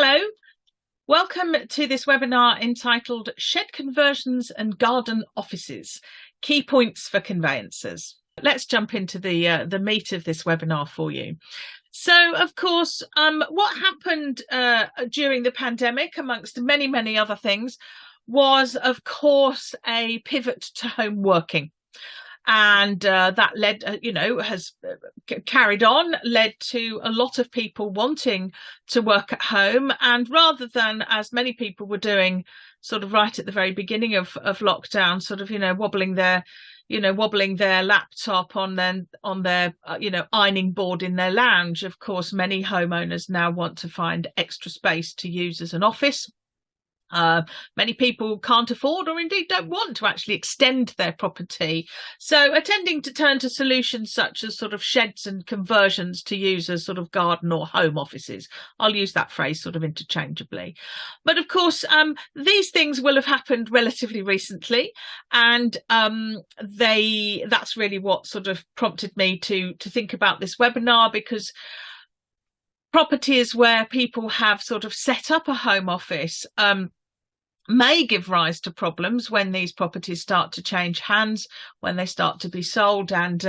Hello, welcome to this webinar entitled Shed Conversions and Garden Offices, Key Points for Conveyancers. Let's jump into the meat of this webinar for you. So, of course, what happened during the pandemic, amongst many other things, was, of course, a pivot to home working. And that led, has carried on, led to a lot of people wanting to work at home. And rather than, as many people were doing sort of right at the very beginning of lockdown, sort of, wobbling their laptop on their ironing board in their lounge, of course, many homeowners now want to find extra space to use as an office. Many people can't afford or indeed don't want to actually extend their property. So attending to turn to solutions such as sort of sheds and conversions to use as sort of garden or home offices. I'll use that phrase sort of interchangeably. But of course, these things will have happened relatively recently. And that's really what sort of prompted me to think about this webinar, because properties where people have sort of set up a home office may give rise to problems when these properties start to change hands, when they start to be sold and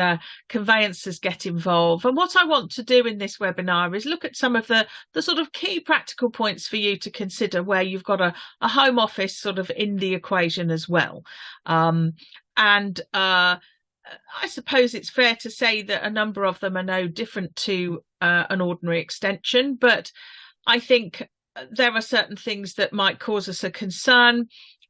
conveyancers get involved. And what I want to do in this webinar is look at some of the sort of key practical points for you to consider where you've got a home office sort of in the equation as well. I suppose it's fair to say that a number of them are no different to an ordinary extension, but I think there are certain things that might cause us a concern.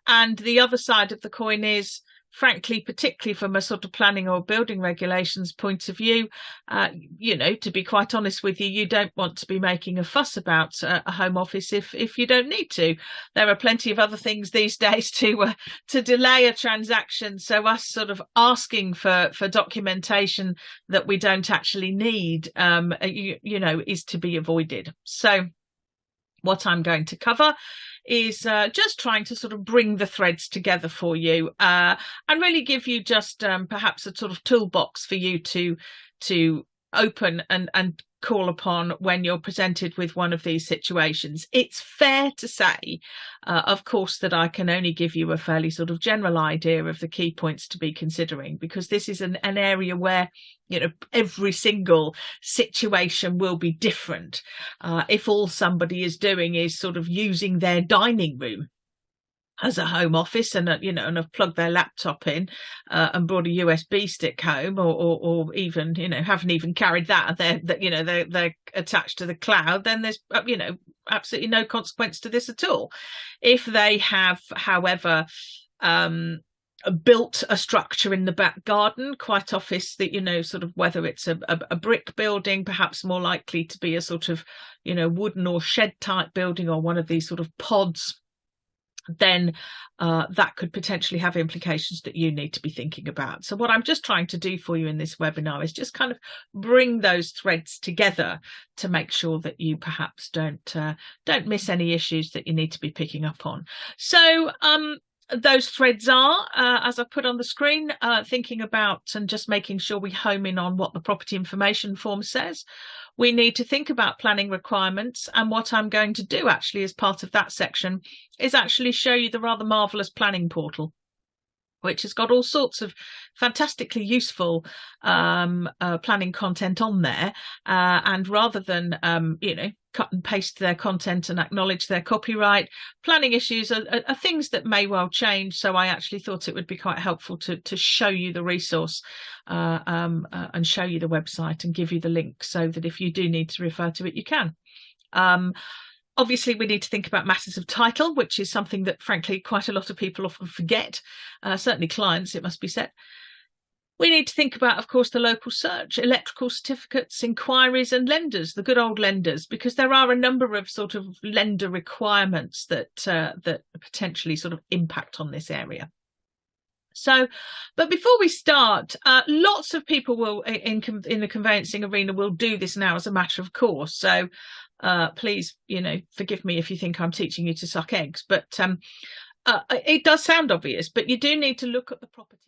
And the other side of the coin is, frankly, particularly from a sort of planning or building regulations point of view, to be quite honest with you, you don't want to be making a fuss about a home office if you don't need to. There are plenty of other things these days to delay a transaction. So us sort of asking for documentation that we don't actually need, is to be avoided. So what I'm going to cover is just trying to sort of bring the threads together for you and really give you just perhaps a sort of toolbox for you to open and call upon when you're presented with one of these situations. It's fair to say, of course, that I can only give you a fairly sort of general idea of the key points to be considering, because this is an area where every single situation will be different. If all somebody is doing is sort of using their dining room as a home office and have plugged their laptop in and brought a USB stick home, or even haven't even carried that, they're attached to the cloud, then there's absolutely no consequence to this at all. If they have, however, built a structure in the back garden, quite obvious that sort of whether it's a brick building, perhaps more likely to be a sort of wooden or shed type building, or one of these sort of pods, then that could potentially have implications that you need to be thinking about. So what I'm just trying to do for you in this webinar is just kind of bring those threads together to make sure that you perhaps don't miss any issues that you need to be picking up on. So those threads are, as I put on the screen, thinking about and just making sure we home in on what the property information form says. We need to think about planning requirements, and what I'm going to do actually as part of that section is actually show you the rather marvellous planning portal, which has got all sorts of fantastically useful planning content on there. And rather than, cut and paste their content and acknowledge their copyright, planning issues are things that may well change. So I actually thought it would be quite helpful to show you the resource and show you the website and give you the link so that if you do need to refer to it, you can. Obviously, we need to think about matters of title, which is something that, frankly, quite a lot of people often forget, certainly clients, it must be said. We need to think about, of course, the local search, electrical certificates, inquiries and lenders, the good old lenders, because there are a number of sort of lender requirements that potentially sort of impact on this area. So, but before we start, lots of people will in the conveyancing arena will do this now as a matter of course. So please, forgive me if you think I'm teaching you to suck eggs, but it does sound obvious, but you do need to look at the property